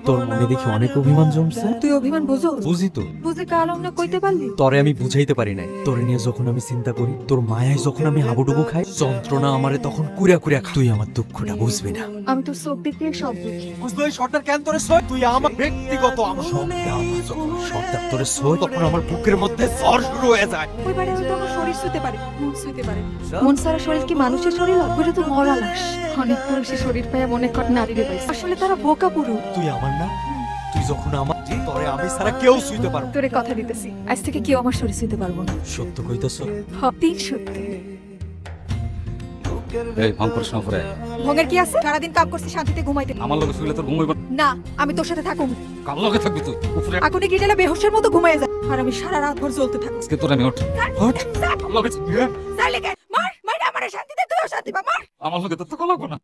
তোর মনে দেখি অনেক অভিমান জমছে। তুই অভিমান বুঝো? বুঝি তো। বুঝে কালম না কইতে পারলি? তরে আমি বুঝাইতে পারি নাই। তোরে নিয়ে যখন আমি চিন্তা করি, তোর মায়ায় যখন আমি হাবুডুবু খাই, যন্ত্রণা আমারে তখন কুড়া কুড়া খায়। তুই আমার দুঃখটা বুঝবি না। আমি তো চোখ দিয়ে সব দেখি। বুঝলো এই সর্দার কেন তোরে সই? তুই আমার ব্যক্তিগত আমার যখন সর্দার তোরে সই, তখন আমার বুকের মধ্যে জ্বর শুরু হয়ে যায়। ওই বারে হয়তো আমার শরীর শুতে পারে, মন শুতে পারে। মন সারা শরীর কি মানুষের শরীর? ওটা তো মরা লাশ। অনেক পুরুষের শরীর পায় মনে কর নারীরে পাইছে। আসলে তারা বোকা পুরুষ। তুই আমার না, তুই যখন আমার, তোরে আমি ছাড়া কেউ শুইতে পারবো। তোরে কথা দিতেছি, আজ থেকে কেউ আমার শরীর শুতে পারবো না। সত্য কইতাছ? তিন সত্যি। এই ভাঙ করিস না পরে। ভঙ্গের কি আছে? সারাদিন কাম করছি, শান্তিতে ঘুমাইতে। আমার লগে শুইলে তোর ঘুম হইব না, আমি তোর সাথে থাকুম। কার লগে থাকবি তুই? উপরে আগুনে গিয়ে বেহুশের মতো ঘুমায় যা, আর আমি সারা রাত ভর জ্বলতে থাকবো। আজকে তোর আমি ওঠ হট আমার লগে মার, মার আমার শান্তিতে, তুইও শান্তি পা, মার। আমার লগে তো লাগবো না।